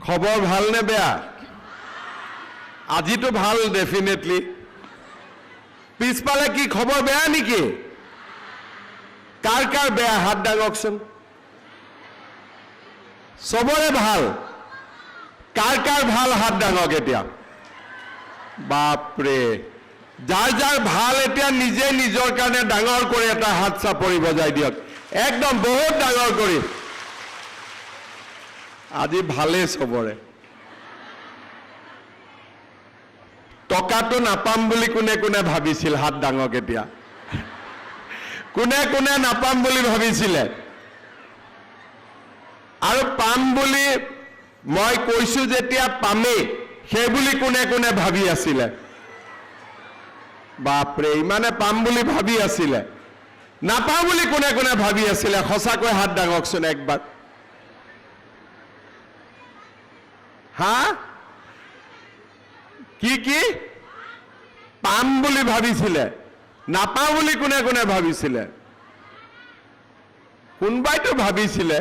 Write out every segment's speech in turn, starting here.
খবৰ ভাল নে বেয়া আজিতো ভাল ডেফিনেটলি পিছপালে কি খবৰ বেয়া নেকি কাৰ কাৰ বেয়া হাত দাঙকচোন সবৰে ভাল কাৰ কাৰ ভাল হাত দাঙক এতিয়া বাপৰে যাৰ যাৰ ভাল এতিয়া নিজে নিজৰ কাৰণে ডাঙৰ কৰি এটা হাত চাপৰি বজাই দিয়ক একদম বহুত ডাঙৰ কৰি আজি ভালে সবৰে টকাটো নাপাম বুলি কোনে কোনে ভাবিছিল হাত ডাঙক এতিয়া কোনে কোনে নাপাম বুলি ভাবিছিলে আৰু পাম বুলি মই কৈছো যেতিয়া পামে সেই বুলি কোনে কোনে ভাবি আছিলে বাপৰে ইমানে পাম বুলি ভাবি আছিলে নাপাম বুলি কোনে কোনে ভাবি আছিলে সঁচাকৈ হাত ডাঙকচোন একবাৰ হা কি পাম বুলি ভাবিছিলে নাপাম বুলি কোনে কোনে ভাবিছিলে কোনবাইতো ভাবিছিলে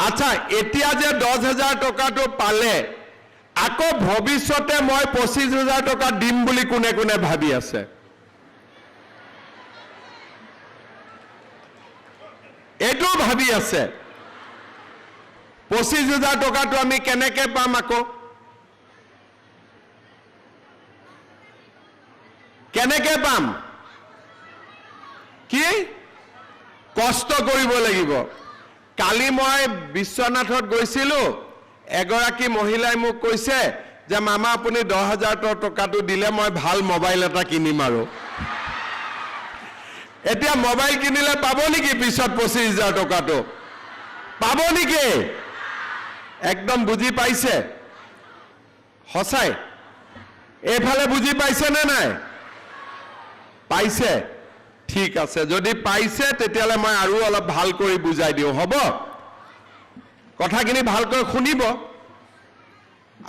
আচ্ছা এতিয়া যে 10,000 টকাটো পালে আকৌ ভৱিষ্যতে মই 25,000 টকা দিম বুলি কোনে কোনে ভাবি আছে এটো ভাবি আছে 25,000 টকাটো আমি কেনেকে পাম আকৌ কেনেকে পাম কি কষ্ট কৰিব লাগিব কালি মই বিশ্বনাথত গৈছিলো এগৰাকী মহিলাই মোক কৈছে যে মামা আপুনি 10,000 টকাটো দিলে মই ভাল মোবাইল এটা কিনিম আৰু এতিয়া মোবাইল কিনিলে পাব নেকি পিছত 25,000 টকাটো পাব নেকি একদম বুজি পাইছে হসাই এফালে বুজি পাইছে নে নাই পাইছে ঠিক আছে যদি পাইছে তেতিয়ালে মই আৰু অলপ ভাল কৰি বুজাই দিও হ'ব কথাখিনি ভালকৈ শুনিব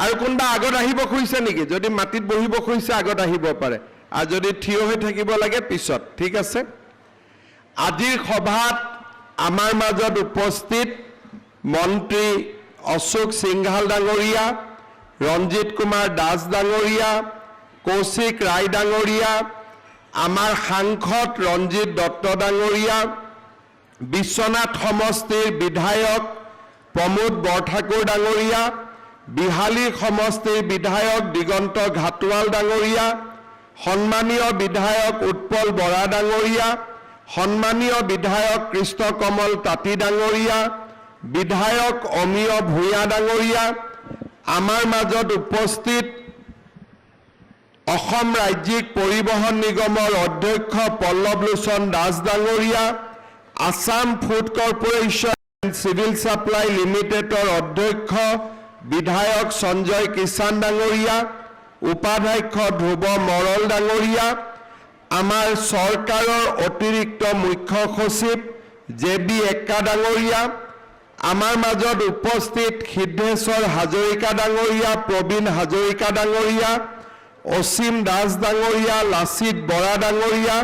আৰু কোনবা আগত আহিব খুইছে নেকি যদি মাটিত বহিব খুইছে আগত আহিব পাৰে আৰু যদি থিয় হৈ থাকিব লাগে পিছত ঠিক আছে আজিৰ সভাত আমাৰ মাজত উপস্থিত মন্ত্ৰী অশোক সিংঘাল ডাঙৰীয়া ৰঞ্জিত কুমাৰ দাস ডাঙৰীয়া কৌশিক ৰায় ডাঙৰীয়া আমাৰ সাংসদ ৰঞ্জিত দত্ত ডাঙৰীয়া বিশ্বনাথ সমষ্টিৰ বিধায়ক প্ৰমোদ বৰঠাকুৰ ডাঙৰীয়া বিহালী সমষ্টিৰ বিধায়ক দিগন্ত ঘাটৱাল ডাঙৰীয়া সন্মানীয় বিধায়ক উৎপল বৰা ডাঙৰীয়া সন্মানীয় বিধায়ক কৃষ্ণ কমল তাঁতী ডাঙৰীয়া বিধায়ক অমিয় ভূঞা ডাঙৰীয়া আমাৰ মাজত উপস্থিত অসম ৰাজ্যিক পৰিবহণ নিগমৰ অধ্যক্ষ পল্লৱলোচন দাস ডাঙৰীয়া Assam food corporation and civil supply লিমিটেডৰ অধ্যক্ষ বিধায়ক সঞ্জয় কিষাণ ডাঙৰীয়া উপাধ্যক্ষ ধ্ৰুৱ মৰল ডাঙৰীয়া আমাৰ চৰকাৰৰ অতিৰিক্ত মুখ্য সচিব জে.বি. এক্কা ডাঙৰীয়া আমাৰ মাজত উপস্থিত সিদ্ধেশ্বৰ হাজৰিকা ডাঙৰীয়া প্ৰবীণ হাজৰিকা ডাঙৰীয়া অসীম দাস ডাঙৰীয়া লাচিত বৰা ডাঙৰীয়া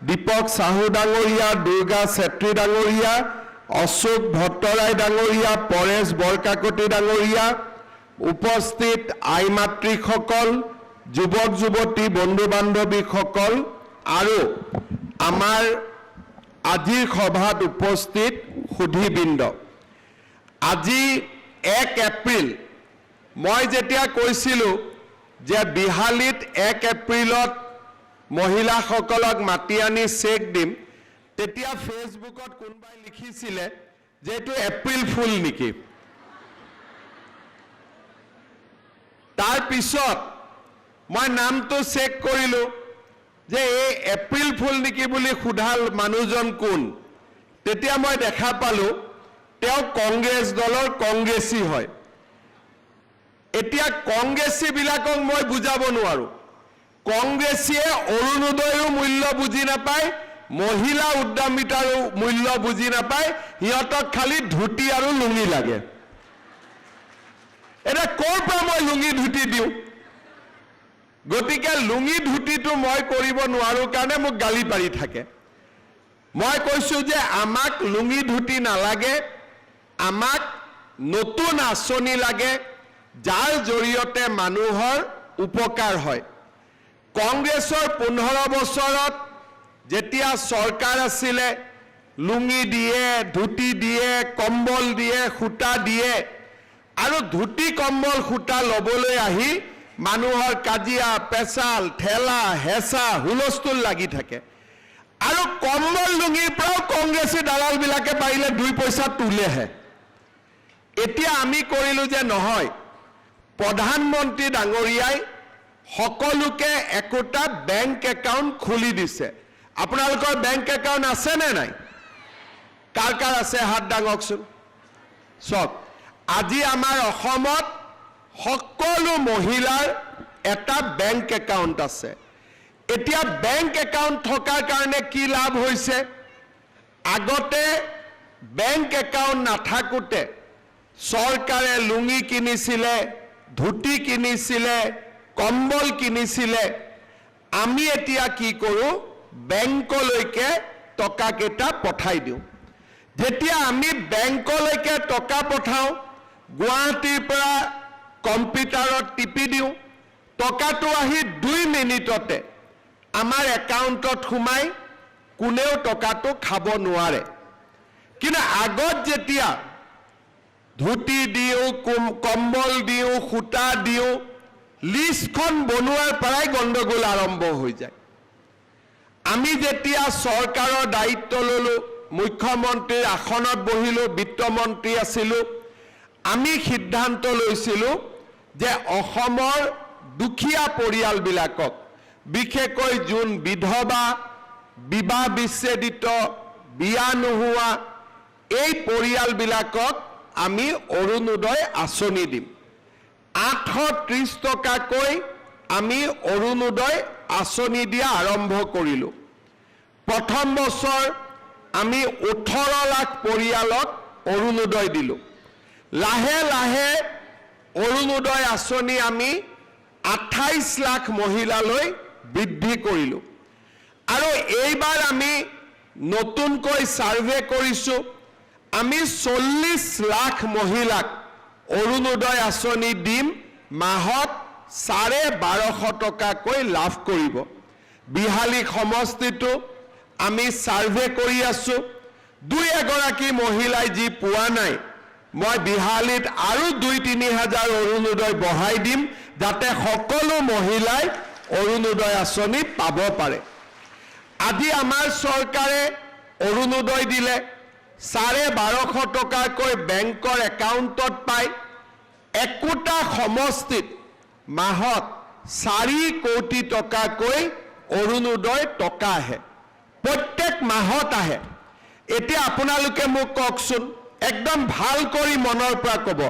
দীপক সাহু ডাঙৰীয়া দুৰ্গা চেত্ৰী ডাঙৰীয়া অশোক ভট্টৰাই ডাঙৰীয়া পৰেশ বৰকাকতি ডাঙৰীয়া উপস্থিত আই মাতৃসকল যুৱক যুৱতী বন্ধু বান্ধৱীসকল আৰু আমাৰ আজিৰ সভাত উপস্থিত সুধীবৃন্দ আজি 1 এপ্ৰিল মই যেতিয়া কৈছিলোঁ যে বিহালীত 1 এপ্ৰিলত মহিলাসকলক মাতি আনি চেক দিম তেতিয়া ফেচবুকত কোনবাই লিখিছিলে যে এটো এপ্ৰিল ফুল নেকি তাৰ পিছত মই নামটো চেক কৰিলো যে এই এপ্ৰিল ফুল নেকি বুলি খুধাল মানুহজন কোন তেতিয়া মই দেখা পালো তেওঁ কংগ্ৰেছ দলৰ কংগ্ৰেছী হয় এতিয়া কংগ্ৰেছী বিলাকক মই বুজাব নোৱাৰো কংগ্ৰেছীয়ে অৰুণোদয়ৰ মূল্য বুজি নাপায় মহিলা উদ্যমিতাৰ মূল্য বুজি নাপায় হিয়তক খালি ধুতি আৰু লুঙি লাগে এটা কৰ পৰা মই লুঙি ধুতি দিও গতিকে লুঙি ধুতিটো মই কৰিব নোৱাৰো কাৰণে মোক গালি পাৰি থাকে মই কৈছো যে আমাক লুঙি ধুতি নালাগে আমাক নতুন আঁচনি লাগে যাৰ জৰিয়তে মানুহৰ উপকাৰ হয় কংগ্ৰেছৰ 15 বছৰত যেতিয়া চৰকাৰ আছিলে লুঙি দিয়ে ধুতি দিয়ে কম্বল দিয়ে খুটা দিয়ে আৰু ধুতি কম্বল খুটা লবলৈ আহি মানুহৰ কাজিয়া পেছাল ঠেলা হেঁচা হুলস্থুল লাগি থাকে আৰু কম্বল লুঙিৰ পৰাও কংগ্ৰেছী দালালবিলাকে পাৰিলে 2 পইচা তোলেহে এতিয়া আমি কৰিলো যে নহয় প্ৰধানমন্ত্ৰী ডাঙৰীয়াই সকলোকে একোটা বেংক একাউণ্ট খুলি দিছে আপোনালোকৰ বেংক একাউণ্ট আছে নে নাই কাৰ কাৰ আছে হাত দাঙকচোন সব আজি আমাৰ অসমত সকলো মহিলাৰ এটা বেংক একাউণ্ট আছে এতিয়া বেংক একাউণ্ট থকাৰ কাৰণে কি লাভ হৈছে আগতে বেংক একাউণ্ট নাথাকোতে চৰকাৰে লুঙি কিনিছিলে ধুতি কিনিছিলে কম্বল কিনিছিলে আমি এতিয়া কি কৰো বেংকলৈকে টকা কেটা পঠাই দিওঁ যেতিয়া আমি বেংকলৈকে টকা পঠাওঁ গুৱাহাটীৰ পৰা কম্পিউটাৰত টিপি দিওঁ টকাটো আহি 2 মিনিটতে আমাৰ একাউণ্টত সোমাই কোনেও টকাটো খাব নোৱাৰে কিন্তু আগত যেতিয়া ধুতি দিওঁ কম্বল দিওঁ খুটা দিওঁ লিষ্টখন বনোৱাৰ পৰাই গণ্ডগোল আৰম্ভ হৈ যায় আমি যেতিয়া চৰকাৰৰ দায়িত্ব ললো মুখ্যমন্ত্ৰীৰ আসনত বহিলো বিত্তমন্ত্ৰী আছিলো আমি সিদ্ধান্ত লৈছিলো যে অসমৰ দুখীয়া পৰিয়ালবিলাকক বিশেষকৈ যোন বিধৱা বিবাহ বিচ্ছেদিত বিয়া নোহোৱা এই পৰিয়ালবিলাকক আমি অৰুণোদয় আঁচনি দিম 830 টকাকৈ আমি অৰুণোদয় আঁচনি দিয়া আৰম্ভ কৰিলো প্ৰথম বছৰ আমি 18 লাখ পৰিয়ালক অৰুণোদয় দিলো লাহে লাহে অৰুণোদয় আঁচনি আমি 28 লাখ মহিলালৈ বৃদ্ধি কৰিলো আৰু এইবাৰ আমি নতুনকৈ সাৰ্ভে কৰিছো আমি 40 লাখ মহিলাক অৰুণোদয় আঁচনি দিম মাহত 1250 টকাকৈ লাভ কৰিব বিহালী সমষ্টিটো আমি সাৰ্ভে কৰি আছো 2-এগৰাকী মহিলাই যি পোৱা নাই মই বিহালীত আৰু 2-3 হাজাৰ অৰুণোদয় বঢ়াই দিম যাতে সকলো মহিলাই অৰুণোদয় আঁচনি পাব পাৰে আজি আমাৰ চৰকাৰে অৰুণোদয় দিলে 1250 টকাকৈ বেংকৰ একাউণ্টত পায় একোটা সমষ্টিত মাহত 4 কোটি টকাকৈ অৰুণোদয় টকা আহে প্ৰত্যেক মাহত আহে এতিয়া আপোনালোকে মোক কওকচোন একদম ভাল কৰি মনৰ পৰা ক'ব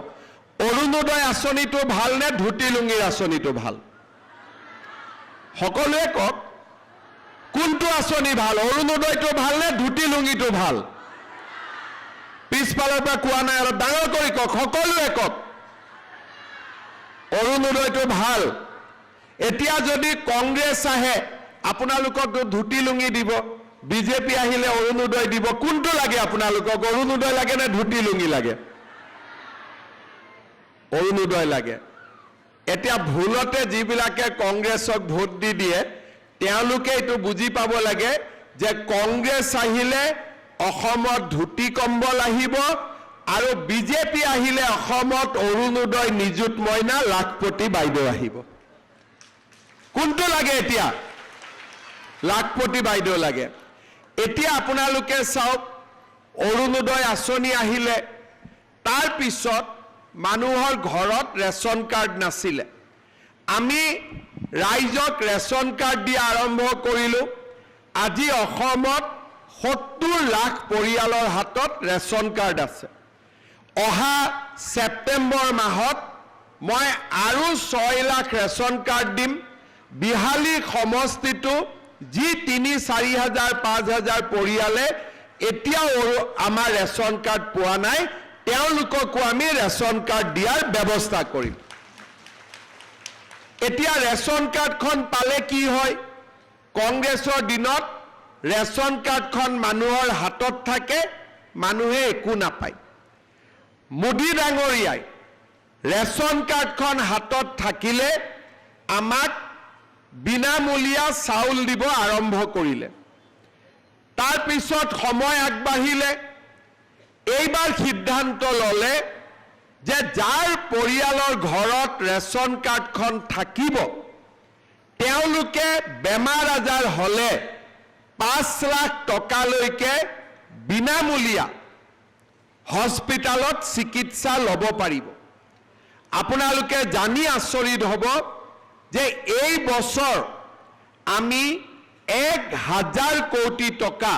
অৰুণোদয় আঁচনিটো ভাল নে ধুতি লুঙিৰ আঁচনিটো ভাল সকলোৱে কওক কোনটো আঁচনি ভাল অৰুণোদয়টো ভাল নে ধুতি লুঙিটো ভাল পিছফালৰ পৰা কোৱা নাই অলপ ডাঙৰ কৰি কওক সকলোৱে কওক অৰুণোদয়টো ভাল এতিয়া যদি কংগ্ৰেছ আহে আপোনালোকক ধুতি লুঙি দিব বিজেপি আহিলে অৰুণোদয় দিব কোনটো লাগে আপোনালোকক অৰুণোদয় লাগে নে ধুতি লুঙি লাগে অৰুণোদয় লাগে এতিয়া ভুলতে যিবিলাকে কংগ্ৰেছক ভোট দি দিয়ে তেওঁলোকে এটো বুজি পাব লাগে যে কংগ্ৰেছ আহিলে অসমত ধুতি কম্বল আহিব আৰু বিজেপি আহিলে অসমত অৰুণোদয় নিযুত মইনা লাখপতি বাইদেউ আহিব কোনটো লাগে এতিয়া লাখপতি বাইদেউ লাগে এতিয়া আপোনালোকে চাওক অৰুণোদয় আঁচনি আহিলে তাৰ পিছত মানুহৰ ঘৰত ৰেচন কাৰ্ড নাছিলে আমি ৰাইজক ৰেচন কাৰ্ড দিয়া আৰম্ভ কৰিলো আজি অসমত 70 লাখ পৰিয়ালৰ হাতত ৰেচন কাৰ্ড আছে অহা সেপ্টেম্বৰ মাহত মই আৰু 6 লাখ ৰেচন কাৰ্ড দিম বিহালী সমষ্টিটো যি 3-4 হাজাৰ 5 হাজাৰ পৰিয়ালে এতিয়াও আমাৰ ৰেচন কাৰ্ড পোৱা নাই তেওঁলোককো আমি ৰেচন কাৰ্ড দিয়াৰ ব্যৱস্থা কৰিম এতিয়া ৰেচন কাৰ্ডখন পালে কি হয় কংগ্ৰেছৰ দিনত ৰেচন কাৰ্ডখন মানুহৰ হাতত থাকে মানুহে একো নাপায় মোদী ডাঙৰীয়াই ৰেচন কাৰ্ডখন হাতত থাকিলে আমাক বিনামূলীয়া চাউল দিব আৰম্ভ কৰিলে। তাৰ পিছত সময় আগবাঢ়িলে, এইবাৰ সিদ্ধান্ত ল'লে যে যাৰ পৰিয়ালৰ ঘৰত ৰেচন কাৰ্ডখন থাকিব তেওঁলোকে বেমাৰ আজাৰ হ'লে 5 লাখ টকালৈকে বিনামূলীয়া হস্পিটালত চিকিৎসা ল'ব পাৰিব। আপোনালোকে জানি আচৰিত হ'ব যে এই বছৰ আমি 1000 কোটি টকা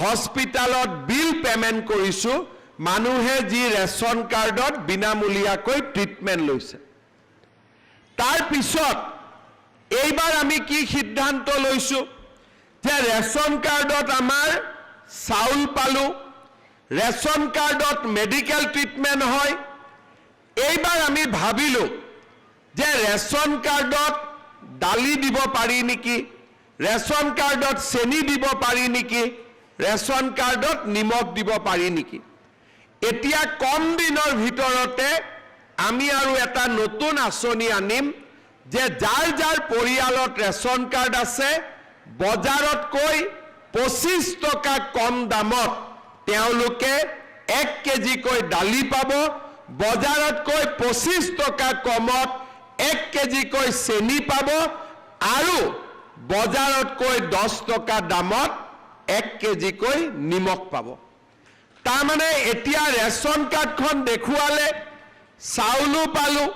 হস্পিটালত বিল পেমেণ্ট কৰিছোঁ মানুহে যি ৰেচন কাৰ্ডত বিনামূলীয়াকৈ ট্ৰিটমেণ্ট লৈছে। তাৰ পিছত এইবাৰ আমি কি সিদ্ধান্ত লৈছোঁ যে ৰেচন কাৰ্ডত আমাৰ চাউল পালোঁ, ৰেচন কাৰ্ডত মেডিকেল ট্ৰিটমেণ্ট হয়। এইবাৰ আমি ভাবিলোঁ যে ৰেচন কাৰ্ডত দালি দিব পাৰি নেকি, ৰেচন কাৰ্ডত চেনি দিব পাৰি নেকি, ৰেচন কাৰ্ডত নিমখ দিব পাৰি নেকি। এতিয়া কম দিনৰ ভিতৰতে আমি আৰু এটা নতুন আঁচনি আনিম যে যাৰ যাৰ পৰিয়ালত ৰেচন কাৰ্ড আছে বজাৰতকৈ 25 টকা কম দামত তেওঁলোকে 1 কেজিকৈ দালি পাব, বজাৰতকৈ 25 টকা কমত 1 কেজিকৈ চেনি পাব আৰু বজাৰতকৈ 10 টকা দামত 1 কেজিকৈ নিমখ পাব। তাৰমানে এতিয়া ৰেচন কাৰ্ডখন দেখুৱালে চাউলো পালোঁ,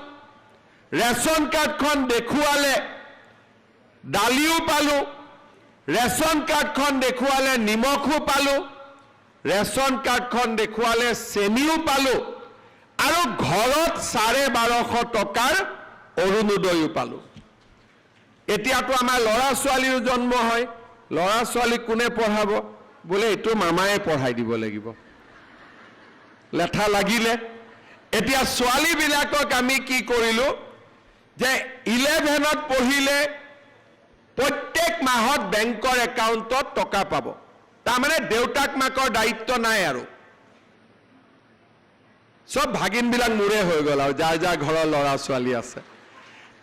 ৰেচন কাৰ্ডখন দেখুৱালে দালিও পালোঁ, ৰেচন কাৰ্ডখন দেখুৱালে নিমখো পালোঁ, ৰেচন কাৰ্ডখন দেখুৱালে চেনিও পালোঁ আৰু ঘৰত 1250 টকাৰ অৰুণোদয়ো পালোঁ। এতিয়াতো আমাৰ ল'ৰা ছোৱালীৰো জন্ম হয়, ল'ৰা ছোৱালীক কোনে পঢ়াব? বোলে এইটো মামায়ে পঢ়াই দিব লাগিব। লেঠা লাগিলে। এতিয়া ছোৱালীবিলাকক আমি কি কৰিলোঁ যে 11ত পঢ়িলে প্ৰত্যেক মাহত বেংকৰ একাউণ্টত টকা পাব। তাৰমানে দেউতাক মাকৰ দায়িত্ব নাই আৰু সব ভাগিনবিলাক মোৰে হৈ গ'ল আৰু যাৰ যাৰ ঘৰৰ ল'ৰা ছোৱালী আছে।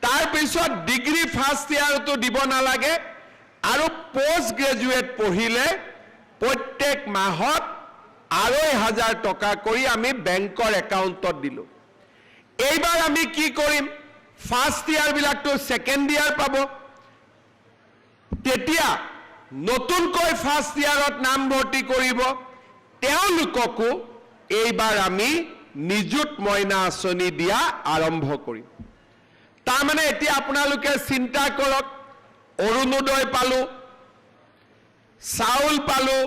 তাৰপিছত ডিগ্ৰী ফাৰ্ষ্ট ইয়াৰতো দিব নালাগে আৰু পোষ্ট গ্ৰেজুৱেট পঢ়িলে প্ৰত্যেক মাহত 2500 টকা কৰি আমি বেংকৰ একাউণ্টত দিলোঁ। এইবাৰ আমি কি কৰিম, ফাৰ্ষ্ট ইয়াৰবিলাকতো ছেকেণ্ড ইয়াৰ পাব, তেতিয়া নতুনকৈ ফাৰ্ষ্ট ইয়াৰত নামভৰ্তি কৰিব তেওঁলোককো এইবাৰ আমি নিযুত মইনা আঁচনি দিয়া আৰম্ভ কৰিম। তাৰমানে এতিয়া আপোনালোকে চিন্তা কৰক, অৰুণোদয় পালোঁ, চাউল পালোঁ,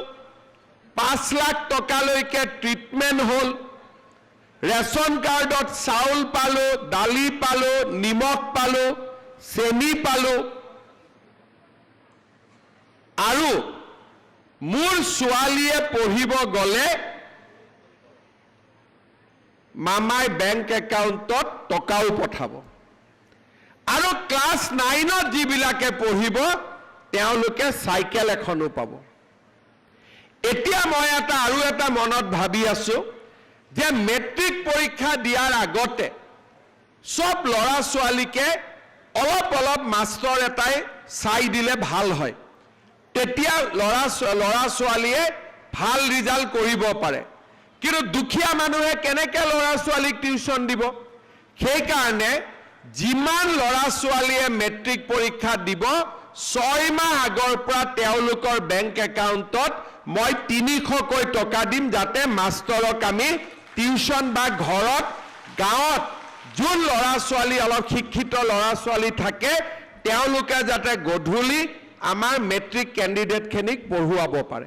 5 লাখ টকালৈকে ট্ৰিটমেণ্ট হ'ল, ৰেচন কাৰ্ডত চাউল পালোঁ, দালি পালোঁ, নিমখ পালোঁ, চেনি পালোঁ আৰু মোৰ ছোৱালীয়ে পঢ়িব গ'লে মামাই বেংক একাউণ্টত টকাও পঠাব আৰু ক্লাছ 9ত যিবিলাকে পঢ়িব তেওঁলোকে চাইকেল এখনো পাব। এতিয়া মই আৰু এটা মনত ভাবি আছোঁ যে মেট্ৰিক পৰীক্ষা দিয়াৰ আগতে সব ল'ৰা ছোৱালীকে অলপ অলপ মাষ্টৰ এটাই চাই দিলে ভাল হয়, তেতিয়া ল'ৰা ছোৱালীয়ে ভাল ৰিজাল্ট কৰিব পাৰে। কিন্তু দুখীয়া মানুহে কেনেকৈ ল'ৰা ছোৱালীক টিউচন দিব? সেইকাৰণে যিমান ল'ৰা ছোৱালীয়ে মেট্ৰিক পৰীক্ষা দিব 6 মাহ আগৰ পৰা তেওঁলোকৰ বেংক একাউণ্টত মই 300কৈ টকা দিম, যাতে মাষ্টৰক আমি টিউচন বা ঘৰত গাঁৱত যোন ল'ৰা ছোৱালী অলপ শিক্ষিত ল'ৰা ছোৱালী থাকে তেওঁলোকে যাতে গধূলি আমাৰ মেট্ৰিক কেণ্ডিডেটখিনিক পঢ়ুৱাব পাৰে।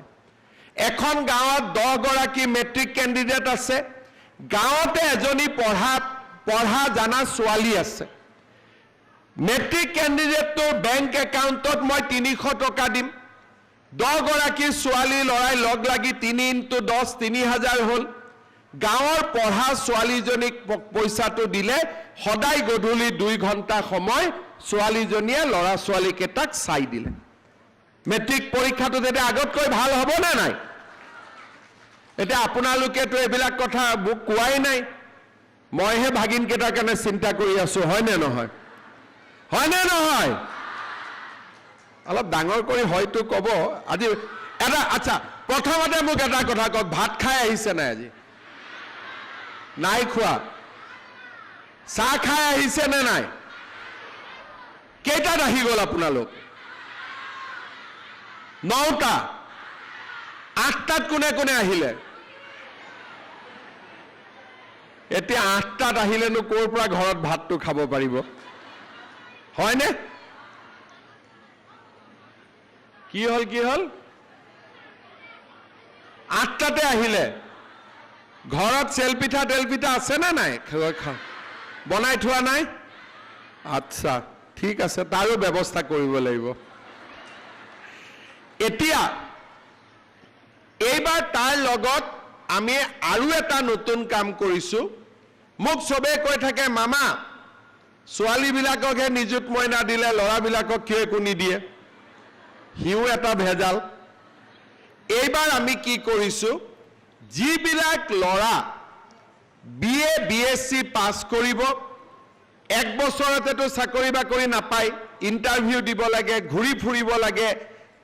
এখন গাঁৱত 10 গৰাকী মেট্ৰিক কেণ্ডিডেট আছে, গাঁৱতে এজনী পঢ়া জানা ছোৱালী আছে। মেট্ৰিক কেণ্ডিডেটটোৰ বেংক একাউণ্টত মই 300 টকা দিম, 10 গৰাকী ছোৱালী ল'ৰাই লগ লাগি 3 × 10 3000 হ'ল। গাঁৱৰ পঢ়া ছোৱালীজনীক পইচাটো দিলে সদায় গধূলি 2 ঘণ্টা সময় ছোৱালীজনীয়ে ল'ৰা ছোৱালীকেইটাক চাই দিলে। মেট্ৰিক পৰীক্ষাটো তেতিয়া আগতকৈ ভাল হ'ব নে নাই? এতিয়া আপোনালোকেতো এইবিলাক কথা মোক কোৱাই নাই, মইহে ভাগিনকেইটাৰ কাৰণে চিন্তা কৰি আছো, হয়নে নহয়? হয়নে নহয়? অলপ ডাঙৰ কৰি হয়তো ক'ব। আজি এটা আচ্ছা, প্ৰথমতে মোক এটা কথা কওক, ভাত খাই আহিছে নাই? আজি নাই খোৱা? চাহ খাই আহিছে নে নাই? কেইটাত আহি গ'ল আপোনালোক? 9টা। 8টাত কোনে কোনে আহিলে? এতিয়া 8টাত আহিলেনো ক'ৰ পৰা ঘৰত ভাতটো খাব পাৰিব? হয়নে? কি হ'ল কি হ'ল? 8টাতে আহিলে। ঘৰত চেলপিঠা তেলপিঠা আছে নে নাই? বনাই থোৱা নাই? আচ্ছা, ঠিক আছে, তাৰো ব্যৱস্থা কৰিব লাগিব। এতিয়া এইবাৰ তাৰ লগত আমি আৰু এটা নতুন কাম কৰিছো। মোক চবে কৈ থাকে, মামা ছোৱালীবিলাককহে নিযুত মইনা দিলে, ল'ৰাবিলাকক কিয় একো নিদিয়ে? সিও এটা ভেজাল। এইবাৰ আমি কি কৰিছো, যিবিলাক ল'ৰা BA BSc পাছ কৰিব, 1 বছৰতেতো চাকৰি বাকৰি নাপায়, ইণ্টাৰভিউ দিব লাগে, ঘূৰি ফুৰিব লাগে,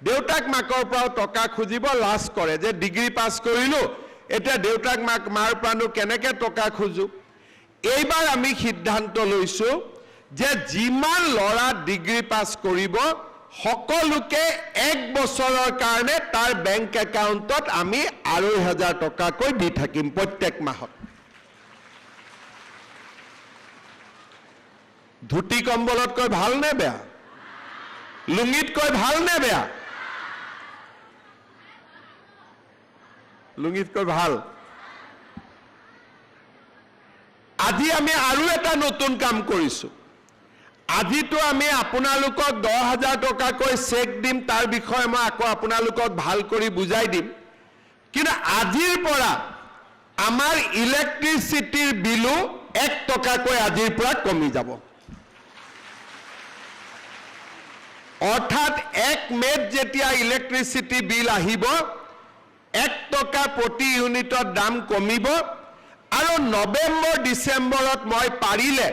দেউতাক মাকৰ পৰাও টকা খুজিব, লাজ কৰে যে ডিগ্ৰী পাছ কৰিলো, এতিয়া দেউতাক মাৰ পৰানো কেনেকৈ টকা খোজো। এইবাৰ আমি সিদ্ধান্ত লৈছো যে যিমান ল'ৰা ডিগ্ৰী পাছ কৰিব, সকলোকে 1 বছৰৰ কাৰণে তাৰ বেংক একাউণ্টত আমি 2,500 টকাকৈ দি থাকিম প্ৰত্যেক মাহত। ধুতি কম্বলতকৈ ভাল নে বেয়া? লুঙিতকৈ ভাল নে বেয়া? লুঙিতকৈ ভাল। আজি আমি আৰু এটা নতুন কাম কৰিছো। আজিতো আমি আপোনালোকক 10,000 টকাকৈ চেক দিম, তাৰ বিষয়ে মই আকৌ আপোনালোকক ভাল কৰি বুজাই দিম। কিন্তু আজিৰ পৰা আমাৰ ইলেক্ট্ৰিচিটিৰ বিলো 1 টকাকৈ আজিৰ পৰা কমি যাব। অৰ্থাৎ 1 মে'ত যেতিয়া ইলেক্ট্ৰিচিটি বিল আহিব, 1 টকা প্ৰতি ইউনিটৰ দাম কমিব। আৰু নৱেম্বৰ ডিচেম্বৰত মই পাৰিলে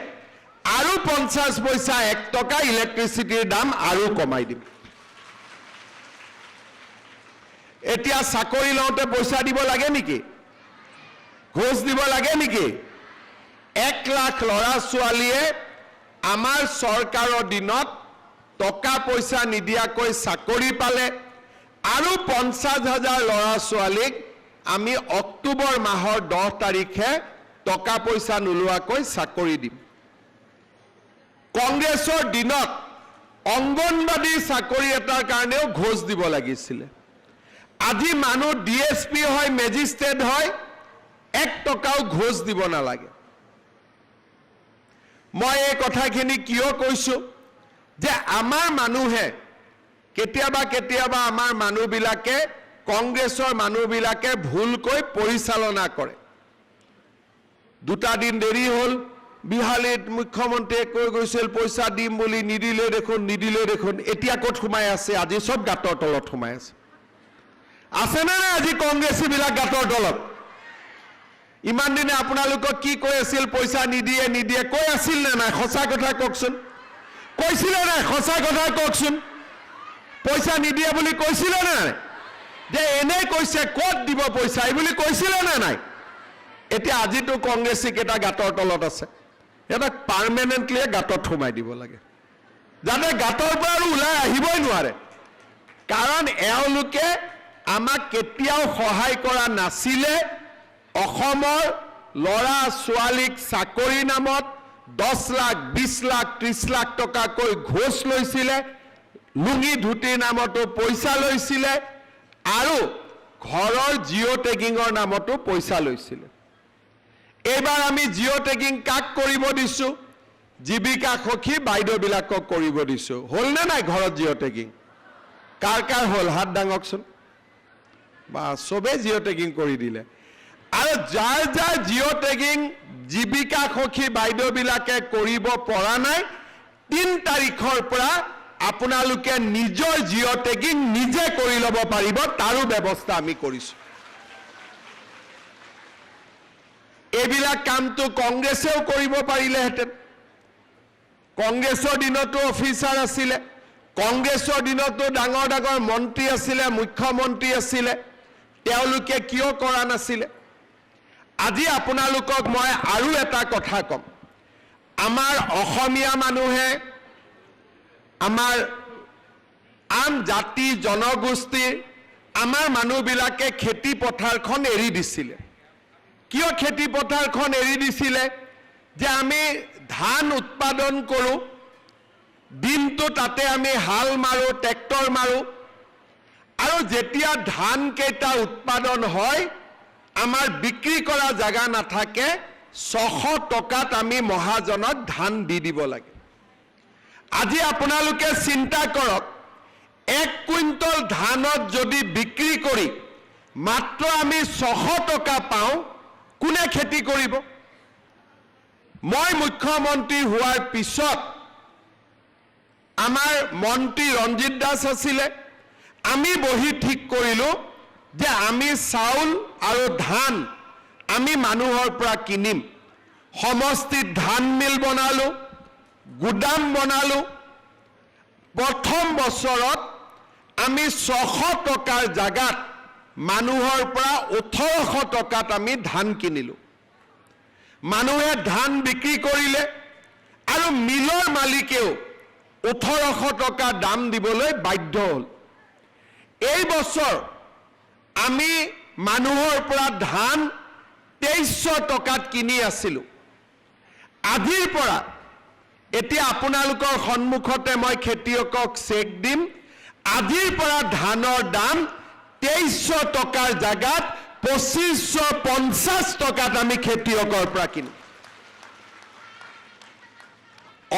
আৰু 50 পইচা 1 টকা ইলেক্ট্ৰিচিটিৰ দাম আৰু কমাই দিম। এতিয়া চাকৰি লওঁতে পইচা দিব লাগে নেকি? ঘোষ দিব লাগে নেকি? 1 লাখ ল'ৰা ছোৱালীয়ে আমাৰ চৰকাৰৰ দিনত টকা পইচা নিদিয়াকৈ চাকৰি পালে, আৰু 50,000 ল'ৰা ছোৱালীক আমি অক্টোবৰ মাহৰ 10 তাৰিখে টকা পইচা নোলোৱাকৈ চাকৰি দিম। কংগ্ৰেছৰ দিনত অংগনবাদী চাকৰি এটাৰ কাৰণেও ঘোষ দিব লাগিছিলে। আজি মানুহ DSP হয়, মেজিষ্ট্ৰেট হয়, 1 টকাও ঘোষ দিব নালাগে। মই এই কথাখিনি কিয় কৈছো যে আমাৰ মানুহে কেতিয়াবা কেতিয়াবা আমাৰ মানুহবিলাকে, কংগ্ৰেছৰ মানুহবিলাকে ভুলকৈ পৰিচালনা কৰে। 2টা দিন দেৰি হ'ল, বিহালীত মুখ্যমন্ত্ৰীয়ে কৈ গৈছিল পইচা দিম বুলি, নিদিলে দেখোন। এতিয়া ক'ত সোমাই আছে? আজি সব গাঁতৰ তলত সোমাই আছে। আছেনে নাই আজি কংগ্ৰেছীবিলাক গাঁতৰ তলত? ইমান দিনে আপোনালোকক কি কৈ আছিল? পইচা নিদিয়ে কৈ আছিল নে নাই? সঁচা কথা কওকচোন। কৈছিলে নাই? সঁচা কথা কওকচোন। পইচা নিদিয়ে বুলি কৈছিলে নাই? যে এনেই কৈছে, ক'ত দিব পইচা এই বুলি কৈছিলে নে নাই? এতিয়া আজিতো কংগ্ৰেছী কেইটা গাঁতৰ তলত আছে। সিহঁতক পাৰ্মানেণ্টলি গাঁতত সোমাই দিব লাগে, যাতে গাঁতৰ পৰা আৰু ওলাই আহিবই নোৱাৰে। কাৰণ এওঁলোকে আমাক কেতিয়াও সহায় কৰা নাছিলে। অসমৰ ল'ৰা ছোৱালীক চাকৰি নামত 10 লাখ, 20 লাখ, 30 লাখ টকাকৈ ঘোষ লৈছিলে, লুঙি ধুতিৰ নামতো পইচা লৈছিলে, আৰু ঘৰৰ জিঅ' টেগিঙৰ নামতো পইচা লৈছিলে। এইবাৰ আমি জিঅ' টেগিং কাক কৰিব দিছো? জীৱিকা সখী বাইদেউবিলাকক কৰিব দিছো। হ'ল নে নাই ঘৰত জিঅ' টেগিং? কাৰ কাৰ হ'ল? হাত দাঙকচোন। বা চবে জিঅ' টেগিং কৰি দিলে। আৰু যাৰ যাৰ জিঅ' টেগিং জীৱিকা সখী বাইদেউবিলাকে কৰিব পৰা নাই, 3 তাৰিখৰ পৰা আপোনালোকে নিজৰ জিঅ' টেগিং নিজে কৰি ল'ব পাৰিব, তাৰো ব্যৱস্থা আমি কৰিছো। এইবিলাক কামটো কংগ্ৰেছেও কৰিব পাৰিলেহেঁতেন। কংগ্ৰেছৰ দিনতো অফিচাৰ আছিলে, কংগ্ৰেছৰ দিনতো ডাঙৰ ডাঙৰ মন্ত্ৰী আছিলে, মুখ্যমন্ত্ৰী আছিলে, তেওঁলোকে কিয় কৰা নাছিলে? আজি আপোনালোকক মই আৰু এটা কথা ক'ম। আমাৰ অসমীয়া মানুহে, আমাৰ আন জাতি জনগোষ্ঠীৰ আমাৰ মানুহবিলাকে খেতি পথাৰখন এৰি দিছিলে। কিয় খেতি পথাৰখন এৰি দিছিলে? যে আমি ধান উৎপাদন কৰোঁ, দিনটো তাতে আমি হাল মাৰোঁ, ট্ৰেক্টৰ মাৰোঁ, আৰু যেতিয়া ধান কেইটা উৎপাদন হয় আমাৰ বিক্ৰী কৰা জাগা নাথাকে, 600 টকাত আমি মহাজনক ধান দি দিব লাগে। আজি আপোনালোকে চিন্তা কৰক, 1 কুইণ্টল ধানত যদি বিক্ৰী কৰি মাত্ৰ আমি 600 টকা পাওঁ, কোনে খেতি কৰিব? মই মুখ্যমন্ত্ৰী হোৱাৰ পিছত আমাৰ মন্ত্ৰী ৰঞ্জিত দাস আছিলে, আমি বহি ঠিক কৰিলোঁ যে আমি চাউল আৰু ধান আমি মানুহৰ পৰা কিনিম। সমষ্টিত ধান মিল বনালোঁ, গুদাম বনালোঁ। প্ৰথম বছৰত আমি 600 টকাৰ জাগাত মানুহৰ পৰা 1800 টকাত আমি ধান কিনিলোঁ। মানুহে ধান বিক্ৰী কৰিলে আৰু মিলৰ মালিকেও 1800 টকা দাম দিবলৈ বাধ্য হ'ল। এই বছৰ আমি মানুহৰ পৰা ধান 2300 টকাত কিনি আছিলোঁ। আজিৰ পৰা এতিয়া আপোনালোকৰ সন্মুখতে মই খেতিয়কক চেক দিম, আজিৰ পৰা ধানৰ দাম 2300 টকাৰ জাগাত 2550 টকাত আমি খেতিয়কৰ পৰা কিনিম।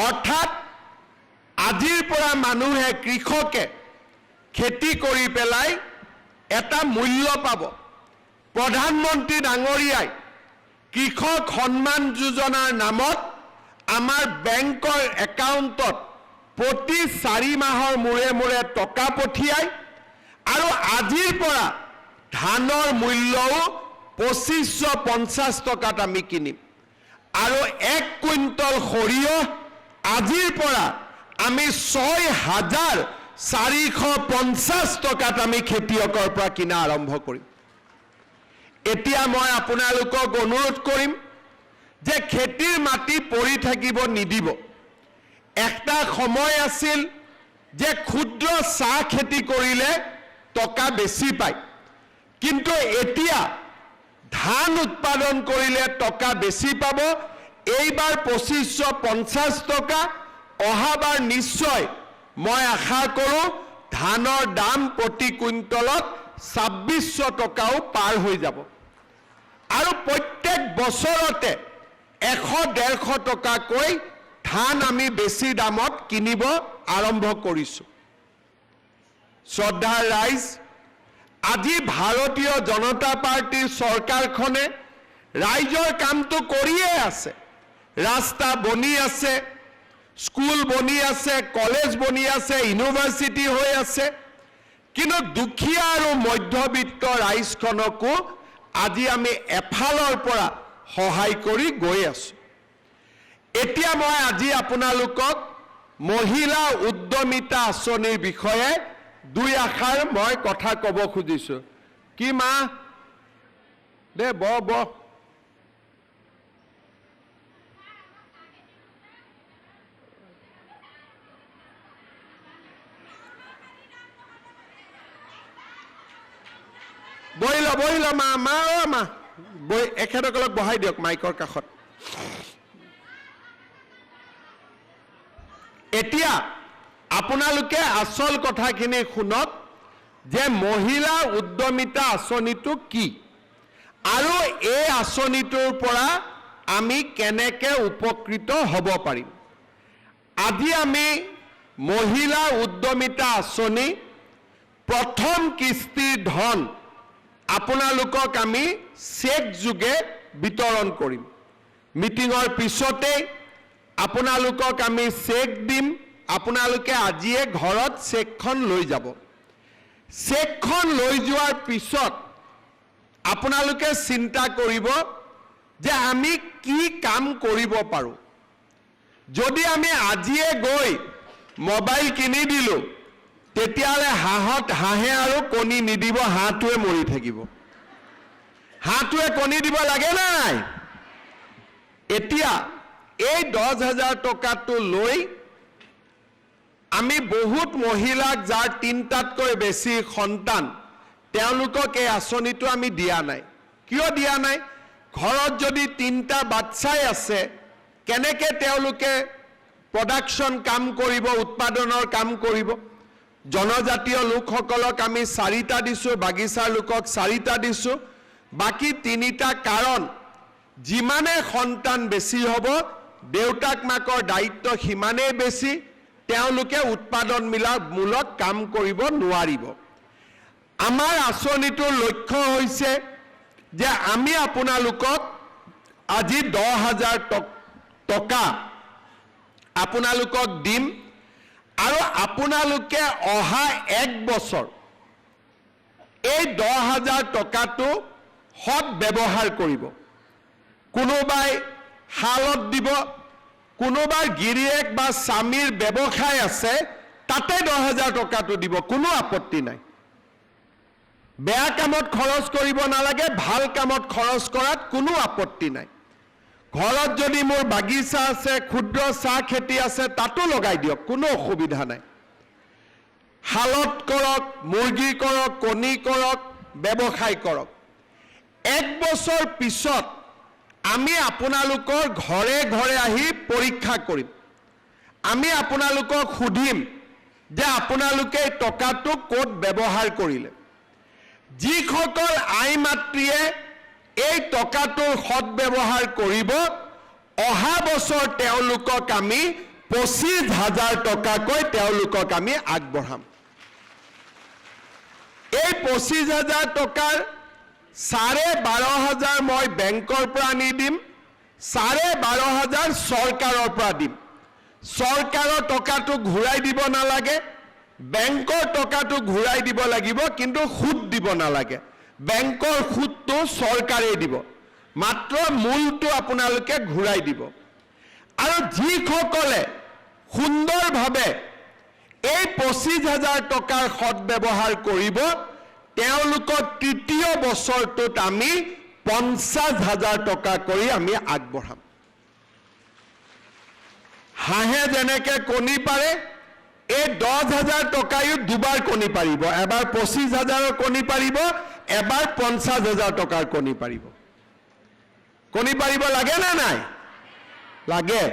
অৰ্থাৎ আজিৰ পৰা মানুহে, কৃষকে খেতি কৰি পেলাই এটা মূল্য পাব। প্ৰধানমন্ত্ৰী ডাঙৰীয়াই কৃষক সন্মান যোজনাৰ নামত আমাৰ বেংকৰ একাউণ্টত প্ৰতি 4 মাহৰ মূৰে মূৰে টকা পঠিয়ায়, আৰু আজিৰ পৰা ধানৰ মূল্যও 2550 টকাত আমি কিনিম। আৰু 1 কুইণ্টল সৰিয়হ আজিৰ পৰা আমি 6450 টকাত আমি খেতিয়কৰ পৰা কিনা আৰম্ভ কৰিম। এতিয়া মই আপোনালোকক অনুৰোধ কৰিম যে খেতিৰ মাটি পৰি থাকিব নিদিব। একটা সময় আছিল যে ক্ষুদ্ৰ চাহ খেতি কৰিলে টকা বেছি পায়, কিন্তু এতিয়া ধান উৎপাদন কৰিলে টকা বেছি পাব। এইবাৰ 2550 টকা, অহাবাৰ নিশ্চয় মই আশা কৰোঁ ধানৰ দাম প্ৰতি কুইণ্টলত 2600 টকাও পাৰ হৈ যাব। আৰু প্ৰত্যেক বছৰতে 100-150 টকাকৈ ধান আমি বেছি দামত কিনিব আৰম্ভ কৰিছোঁ। শ্ৰদ্ধাৰ ৰাইজ, আজি ভাৰতীয় জনতা পাৰ্টিৰ চৰকাৰখনে ৰাইজৰ কামটো কৰিয়ে আছে। ৰাস্তা বনি আছে, স্কুল বনি আছে, কলেজ বনি আছে, ইউনিভাৰ্চিটি হৈ আছে, কিন্তু দুখীয়া আৰু মধ্যবিত্ত ৰাইজখনকো আজি আমি এফালৰ পৰা সহায় কৰি গৈ আছোঁ। এতিয়া মই আজি আপোনালোকক মহিলা উদ্যমিতা আঁচনিৰ বিষয়ে 2 আষাৰ মই কথা ক'ব খুজিছোঁ। কি মা দে ব বহিল মা এখেতসকলক বহাই দিয়ক মাইকৰ কাষত। এতিয়া আপোনালোকে আচল কথাখিনি শুনক যে মহিলা উদ্যমিতা আঁচনিটো কি আৰু এই আঁচনিটোৰ পৰা আমি কেনেকৈ উপকৃত হ'ব পাৰিম। আজি আমি মহিলা উদ্যমিতা আঁচনি প্ৰথম কিস্তিৰ ধন আপোনালোকক আমি চেক যোগে বিতৰণ কৰিম। মিটিঙৰ পিছতে আপোনালোকক আমি চেক দিম, আপোনালোকে আজিয়ে ঘৰত চেকখন লৈ যাব। চেকখন লৈ যোৱাৰ পিছত আপোনালোকে চিন্তা কৰিব যে আমি কি কাম কৰিব পাৰো। যদি আমি আজিয়ে গৈ মোবাইল কিনি দিলো তেতিয়ালে হাঁহে আৰু কণী নিদিব, হাঁহটোৱে মৰি থাকিব। হাঁহটোৱে কণী দিব লাগে নাই? এতিয়া এই 10,000 টকাটো লৈ আমি বহুত মহিলাক যাৰ 3টাতকৈ বেছি সন্তান তেওঁলোকক এই আঁচনিটো আমি দিয়া নাই। কিয় দিয়া নাই? ঘৰত যদি 3টা বাচ্চাই আছে কেনেকৈ তেওঁলোকে প্ৰডাকশ্যন কাম কৰিব, উৎপাদনৰ কাম কৰিব? জনজাতীয় লোকসকলক আমি 4টা দিছোঁ, বাগিচাৰ লোকক 4টা দিছোঁ, বাকী 3টা কাৰণ যিমানে সন্তান বেছি হ'ব দেউতাক মাকৰ দায়িত্ব সিমানেই বেছি, তেওঁলোকে উৎপাদনমূলক কাম কৰিব নোৱাৰিব। আমাৰ আঁচনিটোৰ লক্ষ্য হৈছে যে আমি আপোনালোকক আজি 10,000 টকা আপোনালোকক দিম আৰু আপোনালোকে অহা 1 বছৰ এই 10,000 টকাটো সৎ ব্যৱহাৰ কৰিব। কোনোবাই শালত দিব, কোনোবাই গিৰিয়েক বা স্বামীৰ ব্যৱসায় আছে তাতে 10,000 টকাটো দিব, কোনো আপত্তি নাই। বেয়া কামত খৰচ কৰিব নালাগে, ভাল কামত খৰচ কৰাত কোনো আপত্তি নাই। ঘৰত যদি মোৰ বাগিচা আছে, ক্ষুদ্ৰ চাহ খেতি আছে তাতো লগাই দিয়ক, কোনো অসুবিধা নাই। শালত কৰক, মুৰ্গী কৰক, কণী কৰক, ব্যৱসায় কৰক। 1 বছৰ পিছত আমি আপোনালোকৰ ঘৰে ঘৰে আহি পৰীক্ষা কৰিম। আমি আপোনালোকক সুধিম যে আপোনালোকে টকাটো ক'ত ব্যৱহাৰ কৰিলে। যিসকল আই মাতৃয়ে এই টকাটোৰ সৎ ব্যৱহাৰ কৰিব অহা বছৰ তেওঁলোকক আমি 25,000 টকাকৈ তেওঁলোকক আমি আগবঢ়াম। এই 25,000 টকাৰ 12,500 মই বেংকৰ পৰা আনি দিম, 12,500 চৰকাৰৰ পৰা দিম। চৰকাৰৰ টকাটো ঘূৰাই দিব নালাগে, বেংকৰ টকাটো ঘূৰাই দিব লাগিব, কিন্তু সুদ দিব নালাগে। বেংকৰ সুদটো চৰকাৰেই দিব, মাত্ৰ মূলটো আপোনালোকে ঘূৰাই দিব। আৰু যিসকলে সুন্দৰভাৱে এই 25,000 টকাৰ সৎ ব্যৱহাৰ কৰিব তেওঁলোকক তৃতীয় বছৰটোত আমি 50,000 টকা কৰি আমি আগবঢ়াম। হাঁহে যেনেকৈ কণী পাৰে এই 10,000 টকায়ো দুবাৰ কণী পাৰিব, এবাৰ 25,000ৰ কণী পাৰিব, এবাৰ 50,000 টকাৰ কণী পাৰিব। কণী পাৰিব লাগে না নাই? লাগে।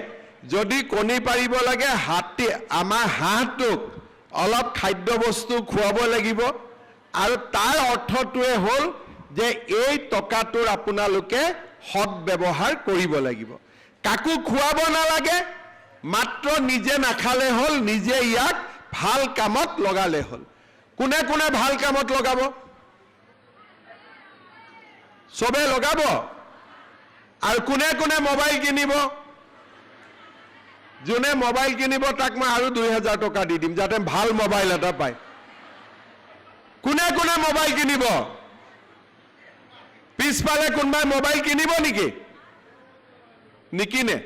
যদি কণী পাৰিব লাগে আমাৰ হাঁহটোক অলপ খাদ্য বস্তু খুৱাব লাগিব, আৰু তাৰ অৰ্থটোৱে হ'ল যে এই টকাটোৰ আপোনালোকে সৎ ব্যৱহাৰ কৰিব লাগিব। কাকো খুৱাব নালাগে, মাত্ৰ নিজে নাখালে হ'ল, নিজে ইয়াক ভাল কামত লগালে হ'ল। কোনে কোনে ভাল কামত লগাব? চবে লগাব। আৰু কোনে কোনে মোবাইল কিনিব? যোনে মোবাইল কিনিব তাক মই আৰু 2,000 টকা দি দিম যাতে ভাল মোবাইল এটা পায়। কোনে কোনে মোবাইল কিনিব? পিছফালে কোনোবাই মোবাইল কিনিব নেকি? নিকিনে।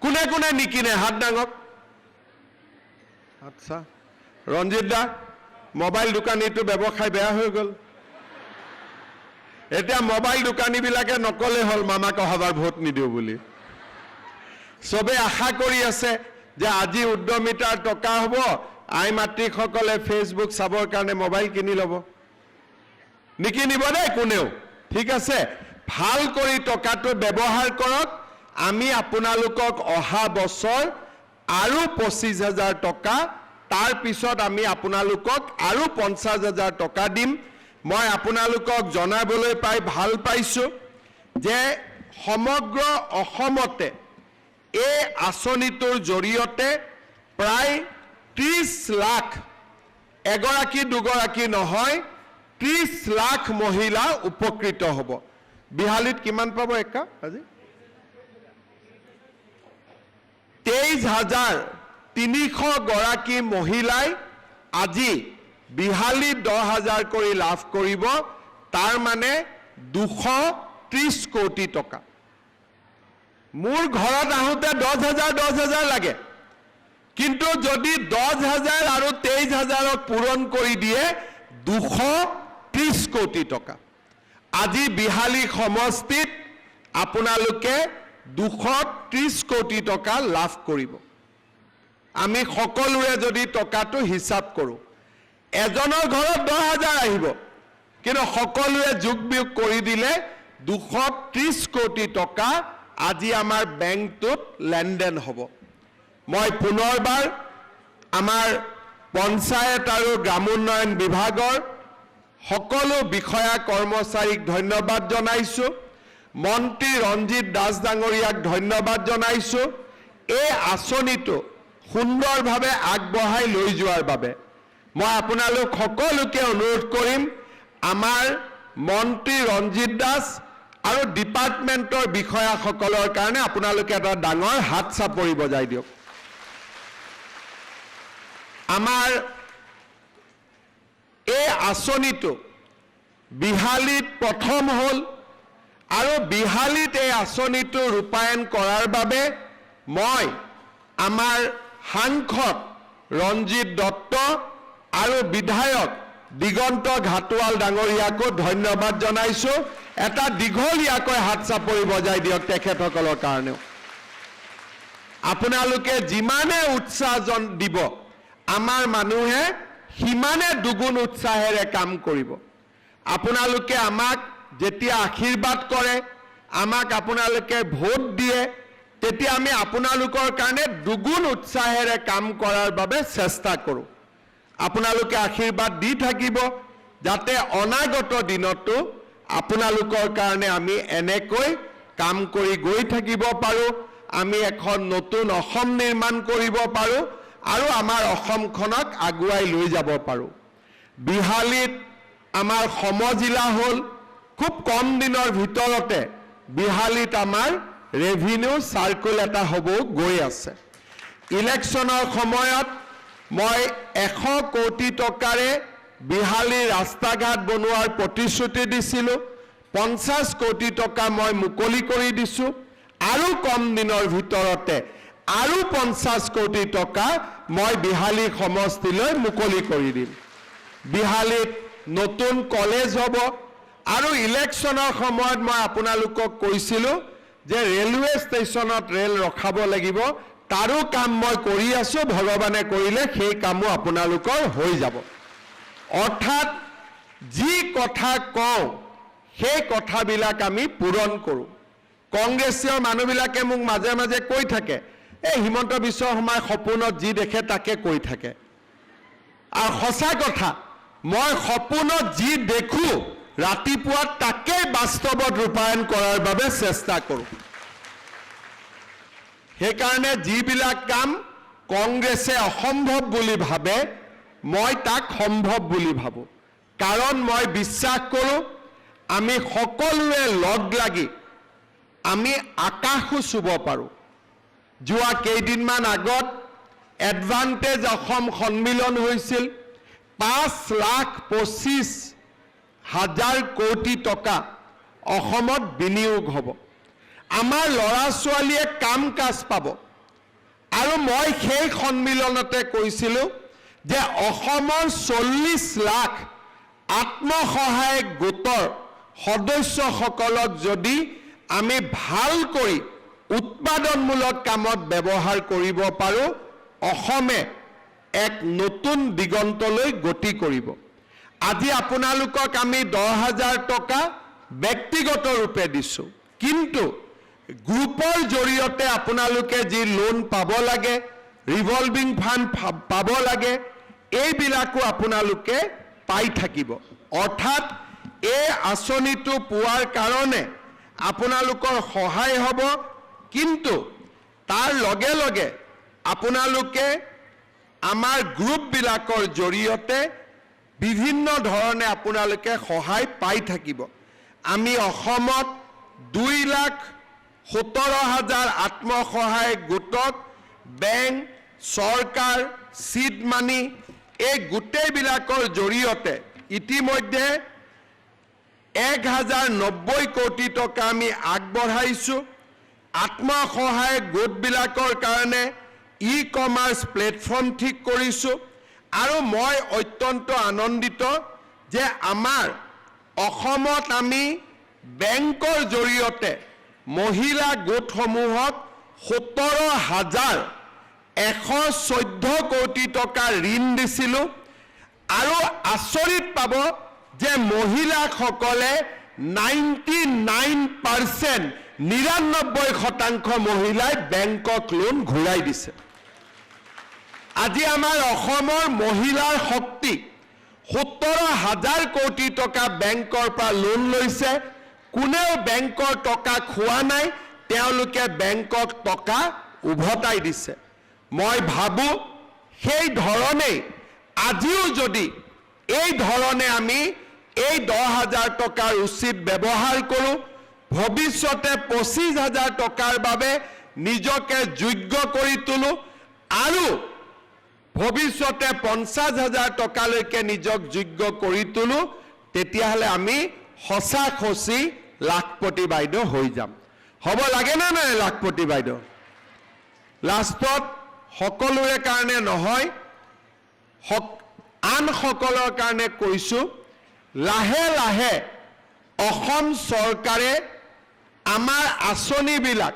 কোনে কোনে নিকিনে হাত দাঙক। আচ্ছা, ৰঞ্জিত দা, মোবাইল দোকানীটো ব্যৱসায় বেয়া হৈ গ'ল। এতিয়া মোবাইল দোকানীবিলাকে নকলে হ'ল মামাক অহাবাৰ ভোট নিদিওঁ বুলি। চবে আশা কৰি আছে যে আজি উদ্যমিতাৰ টকা হ'ব, আই মাতৃসকলে ফেচবুক চাবৰ কাৰণে মোবাইল কিনি ল'ব। নিকিনিব দেই কোনেও, ঠিক আছে? ভাল কৰি টকাটো ব্যৱহাৰ কৰক। আমি আপোনালোকক অহা বছৰ আৰু 25,000 টকা, তাৰ পিছত আমি আপোনালোকক আৰু 50,000 টকা দিম। মই আপোনালোকক জনাবলৈ পাই ভাল পাইছোঁ যে সমগ্ৰ অসমতে এই আঁচনিটোৰ জৰিয়তে প্ৰায় 30 লাখ, এগৰাকী দুগৰাকী নহয়, 30 লাখ মহিলা উপকৃত হ'ব। বিহালীত কিমান পাব একা আজি? 23,300 গৰাকী মহিলাই আজি বিহালীত 10,000 কৰি লাভ কৰিব। তাৰ মানে 30 কোটি টকা। মোৰ ঘৰত আহোঁতে 10,000 লাগে, কিন্তু যদি 10,000 আৰু 23,000 পূৰণ কৰি দিয়ে 230 কোটি টকা। আজি বিহালী সমষ্টিত আপোনালোকে 230 কোটি টকা লাভ কৰিব। আমি সকলোৱে যদি টকাটো হিচাপ কৰোঁ, এজনৰ ঘৰত 10,000 আহিব, কিন্তু সকলোৱে যোগ বিয়োগ কৰি দিলে 230 কোটি টকা আজি আমাৰ বেংকটোত লেনদেন হ'ব। মই পুনৰবাৰ আমাৰ পঞ্চায়ত আৰু গ্ৰামোন্নয়ন বিভাগৰ সকলো বিষয়া কৰ্মচাৰীক ধন্যবাদ জনাইছোঁ। মন্ত্ৰী ৰঞ্জিত দাস ডাঙৰীয়াক ধন্যবাদ জনাইছোঁ এই আঁচনিটো সুন্দৰভাৱে আগবঢ়াই লৈ যোৱাৰ বাবে। মই আপোনালোক সকলোকে অনুৰোধ কৰিম, আমাৰ মন্ত্ৰী ৰঞ্জিত দাস আৰু ডিপাৰ্টমেণ্টৰ বিষয়াসকলৰ কাৰণে আপোনালোকে এটা ডাঙৰ হাত চাপৰি বজাই দিয়ক। আমাৰ এই আঁচনিটো বিহালীত প্ৰথম হ'ল, আৰু বিহালীত এই আঁচনিটো ৰূপায়ণ কৰাৰ বাবে মই আমাৰ সাংসদ ৰঞ্জিত দত্ত আৰু বিধায়ক দিগন্ত ঘাটোৱাল ডাঙৰীয়াকো ধন্যবাদ জনাইছোঁ। এটা দীঘলীয়াকৈ হাত চাপৰি বজাই দিয়ক তেখেতসকলৰ কাৰণেও। আপোনালোকে যিমানে উৎসাহ দিব, আমাৰ মানুহে সিমানে দুগুণ উৎসাহেৰে কাম কৰিব। আপোনালোকে আমাক যেতিয়া আশীৰ্বাদ কৰে, আমাক আপোনালোকে ভোট দিয়ে, তেতিয়া আমি আপোনালোকৰ কাৰণে দুগুণ উৎসাহেৰে কাম কৰাৰ বাবে চেষ্টা কৰোঁ। আপোনালোকে আশীৰ্বাদ দি থাকিব, যাতে অনাগত দিনতো আপোনালোকৰ কাৰণে আমি এনেকৈ কাম কৰি গৈ থাকিব পাৰোঁ। আমি এখন নতুন অসম নিৰ্মাণ কৰিব পাৰোঁ আৰু আমাৰ অসমখনক আগুৱাই লৈ যাব পাৰোঁ। বিহালীত আমাৰ সমজিলা হ'ল, খুব কম দিনৰ ভিতৰতে বিহালীত আমাৰ ৰেভিনিউ চাৰ্কুল এটা হ'ব গৈ আছে। ইলেকশ্যনৰ সময়ত মই 100 কোটি টকাৰে বিহালীৰ ৰাস্তা ঘাট বনোৱাৰ প্ৰতিশ্ৰুতি দিছিলোঁ। 50 কোটি টকা মই মুকলি কৰি দিছোঁ, আৰু কম দিনৰ ভিতৰতে আৰু 50 কোটি টকা মই বিহালী সমষ্টিলৈ মুকলি কৰি দিম। বিহালীত নতুন কলেজ হ'ব, আৰু ইলেকশ্যনৰ সময়ত মই আপোনালোকক কৈছিলোঁ যে ৰেলৱে ষ্টেচনত ৰেল ৰখাব লাগিব, তাৰো কাম মই কৰি আছোঁ। ভগৱানে কৰিলে সেই কামো আপোনালোকৰ হৈ যাব। অৰ্থাৎ যি কথা কওঁ সেই কথাবিলাক আমি পূৰণ কৰোঁ। কংগ্ৰেছীয় মানুহবিলাকে মোক মাজে মাজে কৈ থাকে, এই হিমন্ত বিশ্ব শৰ্মাই সপোনত যি দেখে তাকে কৈ থাকে। আৰু সঁচা কথা, মই সপোনত যি দেখোঁ ৰাতিপুৱা তাকেই বাস্তৱত ৰূপায়ণ কৰাৰ বাবে চেষ্টা কৰোঁ। সেইকাৰণে যিবিলাক কাম কংগ্ৰেছে অসম্ভৱ বুলি ভাবে, মই তাক সম্ভৱ বুলি ভাবোঁ। কাৰণ মই বিশ্বাস কৰোঁ আমি সকলোৱে লগ লাগি আমি আকাশো চুব পাৰোঁ। যোৱা কেইদিনমান আগত এডভান্টেজ অসম সন্মিলন হৈছিল। 5,25,000 কোটি টকা অসমত বিনিয়োগ হ'ব। আমাৰ ল'ৰা ছোৱালীয়ে কাম কাজ পাব। আৰু মই সেই সন্মিলনতে কৈছিলোঁ যে অসমৰ 40 লাখ আত্মসহায়ক গোটৰ সদস্যসকলক যদি আমি ভালকৈ উৎপাদনমূলক কামত ব্যৱহাৰ কৰিব পাৰোঁ, অসমে এক নতুন দিগন্তলৈ গতি কৰিব। আজি আপোনালোকক আমি 10,000 টকা ব্যক্তিগত ৰূপে দিছোঁ, কিন্তু গ্ৰুপৰ জৰিয়তে আপোনালোকে যি লোন পাব লাগে, ৰিভলভিং ফাণ্ড পাব লাগে, এইবিলাকো আপোনালোকে পাই থাকিব। অৰ্থাৎ এই আঁচনিটো পোৱাৰ কাৰণে আপোনালোকৰ সহায় হ'ব, কিন্তু তাৰ লগে লগে আপোনালোকে আমাৰ গ্ৰুপবিলাকৰ জৰিয়তে বিভিন্ন ধৰণে আপোনালোকে সহায় পাই থাকিব। আমি অসমত 2,17,000 আত্মসহায়ক গোটক বেংক, চৰকাৰ, চিড মানি এই গোটেইবিলাকৰ জৰিয়তে ইতিমধ্যে 1090 কোটি টকা আমি আগবঢ়াইছোঁ আত্মসহায়ক গোটবিলাকৰ কাৰণে ই-কমাৰ্চ প্লেটফৰ্ম ঠিক কৰিছোঁ আৰু মই অত্যন্ত আনন্দিত যে আমাৰ অসমত আমি বেংকৰ জৰিয়তে মহিলা গোটসমূহক 17,114 কোটি টকা ঋণ দিছিলোঁ আৰু আচৰিত পাব যে মহিলাসকলে 99% 99% মহিলাই বেংকক লোন ঘূৰাই দিছে আজি আমাৰ অসমৰ মহিলাৰ শক্তি 17,000 কোটি টকা বেংকৰ পৰা লোন লৈছে কোনেও বেংকৰ টকা খোৱা নাই তেওঁলোকে বেংকক টকা উভতাই দিছে মই ভাবো সেই ধৰণে আজিও যদি এই ধৰণে আমি এই 10,000 টকাৰ উচিত ব্যৱহাৰ কৰোঁ ভৱিষ্যতে 25,000 টকাৰ বাবে নিজকে যোগ্য কৰি তোলো আৰু ভৱিষ্যতে 50,000 টকালৈকে নিজক যোগ্য কৰি তোলো তেতিয়াহ'লে আমি সঁচা-সঁচি লাখপতি বাইদেউ হৈ যাম হ'ব লাগে না নাই লাখপতি বাইদেউ লাষ্টত সকলোৰে কাৰণে নহয় আন সকলৰ কাৰণে কৈছোঁ লাহে লাহে অসম চৰকাৰে আমাৰ আঁচনিবিলাক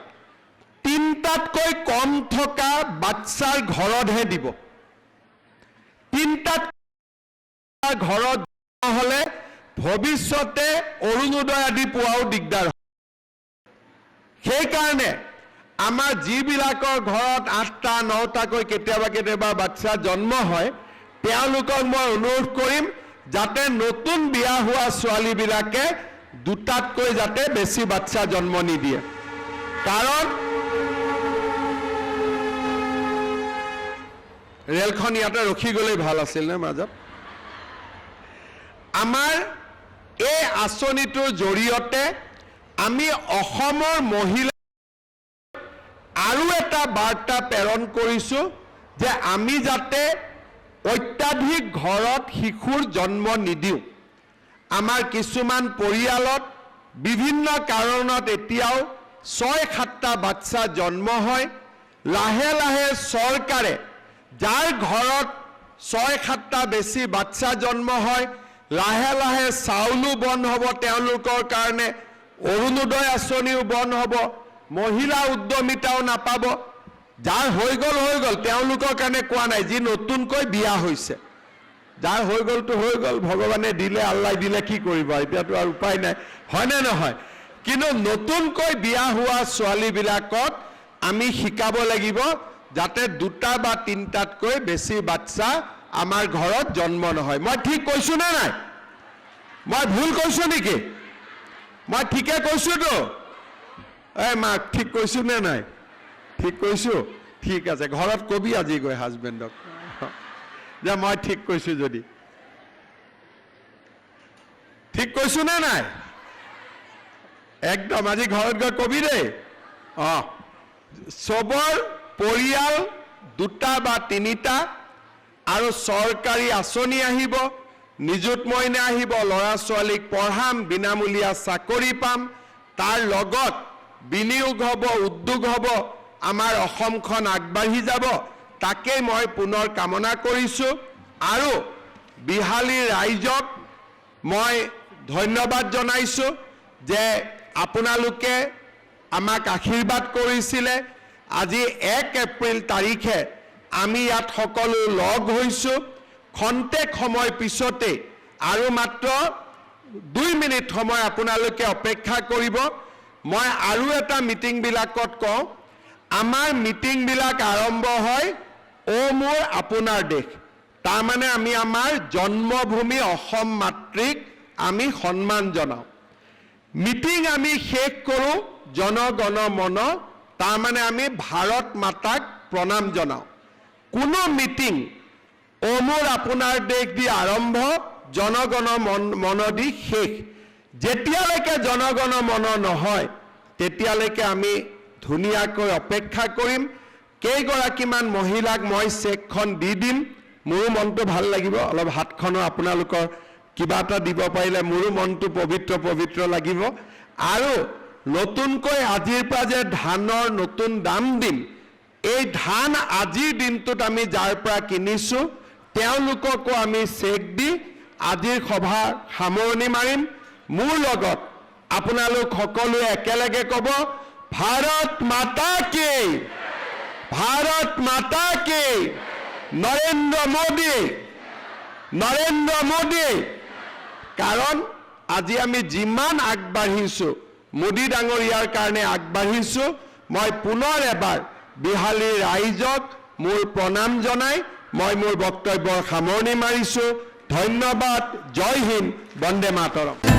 3টাতকৈ কম থকা বাচ্চাৰ ঘৰতহে দিব 3টাত ঘৰত নহ'লে ভৱিষ্যতে অৰুণোদয় আদি পোৱাও দিগদাৰ সেইকাৰণে আমাৰ যিবিলাকৰ ঘৰত 8টা 9টাকৈ কেতিয়াবা বাচ্চা জন্ম হয় তেওঁলোকক মই অনুৰোধ কৰিম যাতে নতুন বিয়া হোৱা ছোৱালীবিলাকে 2টাতকৈ যাতে বেছি বাচ্চা জন্ম নিদিয়ে কাৰণ ৰেলখন ইয়াতে ৰখি গ'লেই ভাল আছিল নে মাজত আমাৰ এই আঁচনিটোৰ জৰিয়তে আমি অসমৰ মহিলা আৰু এটা বাৰ্তা প্ৰেৰণ কৰিছোঁ যে আমি যাতে অত্যাধিক ঘৰত শিশুৰ জন্ম নিদিওঁ আমাৰ কিছুমান পৰিয়ালত বিভিন্ন কাৰণত এতিয়াও 6-7টা বাচ্চা জন্ম হয় লাহে লাহে চৰকাৰে যাৰ ঘৰত 6-7টা বেছি বাচ্চা জন্ম হয় লাহে লাহে চাউলো বন্ধ হ'ব তেওঁলোকৰ কাৰণে অৰুণোদয় আঁচনিও বন্ধ হ'ব মহিলা উদ্যমিতাও নাপাব যাৰ হৈ গ'ল তেওঁলোকৰ কাৰণে কোৱা নাই যি নতুনকৈ বিয়া হৈছে যাৰ হৈ গ'লতো হৈ গ'ল ভগৱানে দিলে আল্লাই দিলে কি কৰিব এতিয়াতো আৰু উপায় নাই হয়নে নহয় কিন্তু নতুনকৈ বিয়া হোৱা ছোৱালীবিলাকক আমি শিকাব লাগিব যাতে 2টা বা 3টাতকৈ বেছি বাচ্চা আমাৰ ঘৰত জন্ম নহয় মই ঠিক কৈছোঁ নে নাই মই ভুল কৈছোঁ নেকি মই ঠিকে কৈছোঁতো এই মাক ঠিক কৈছোঁ নে নাই ঠিক কৈছোঁ ঠিক আছে ঘৰত কবি আজি গৈ হাজবেণ্ডক যে মই ঠিক কৈছোঁ যদি ঠিক কৈছোঁ নে নাই একদম আজি ঘৰত গৈ কবি দেই চবৰ পৰিয়াল 2টা বা 3টা আৰু চৰকাৰী আঁচনি আহিব নিযুত মইনা আহিব ল'ৰা ছোৱালীক পঢ়াম বিনামূলীয়া চাকৰি পাম তাৰ লগত বিনিয়োগ হ'ব উদ্যোগ হ'ব আমাৰ অসমখন আগবাঢ়ি যাব তাকেই মই পুনৰ কামনা কৰিছোঁ আৰু বিহালী ৰাইজক মই ধন্যবাদ জনাইছোঁ যে আপোনালোকে আমাক আশীৰ্বাদ কৰিছিলে আজি 1 এপ্ৰিল তাৰিখে আমি ইয়াত সকলো লগ হৈছোঁ খন্তেক সময় পিছতে আৰু মাত্ৰ 2 মিনিট সময় আপোনালোকে অপেক্ষা কৰিব মই আৰু এটা মিটিংবিলাকত কওঁ আমাৰ মিটিংবিলাক আৰম্ভ হয় ও মোৰ আপোনাৰ দেশ তাৰমানে আমি আমাৰ জন্মভূমি অসম মাতৃক আমি সন্মান জনাওঁ মিটিং আমি শেষ কৰোঁ জনগণ মন তাৰমানে আমি ভাৰত মাতাক প্ৰণাম জনাওঁ কোনো মিটিং ও মোৰ আপোনাৰ দেশ দি আৰম্ভ জনগণ মন দি শেষ যেতিয়ালৈকে জনগণ মন নহয় তেতিয়ালৈকে আমি ধুনীয়াকৈ অপেক্ষা কৰিম কেইগৰাকীমান মহিলাক মই চেকখন দি দিম মোৰো মনটো ভাল লাগিব অলপ হাতখনৰ আপোনালোকৰ কিবা এটা দিব পাৰিলে মোৰো মনটো পবিত্ৰ পবিত্ৰ লাগিব। আৰু নতুনকৈ আজিৰ পৰা যে ধানৰ নতুন দাম দিম, এই ধান আজিৰ দিনটোত আমি যাৰ পৰা কিনিছোঁ তেওঁলোককো আমি চেক দি আজিৰ সভা সামৰণি মাৰিম। মোৰ লগত আপোনালোক সকলোৱে একেলগে ক'ব, ভাৰত মাতা কি, ভাৰত মাতা কি, নৰেন্দ্ৰ মোদী, নৰেন্দ্ৰ মোদী। কাৰণ আজি আমি যিমান আগবাঢ়িছোঁ, মোদী ডাঙৰীয়াৰ কাৰণে আগবাঢ়িছোঁ। মই পুনৰ এবাৰ বিহালীৰ ৰাইজক মোৰ প্ৰণাম জনাই মই মোৰ বক্তব্যৰ সামৰণি মাৰিছোঁ। ধন্যবাদ। জয় হিন্দ, বন্দে মাতৰম।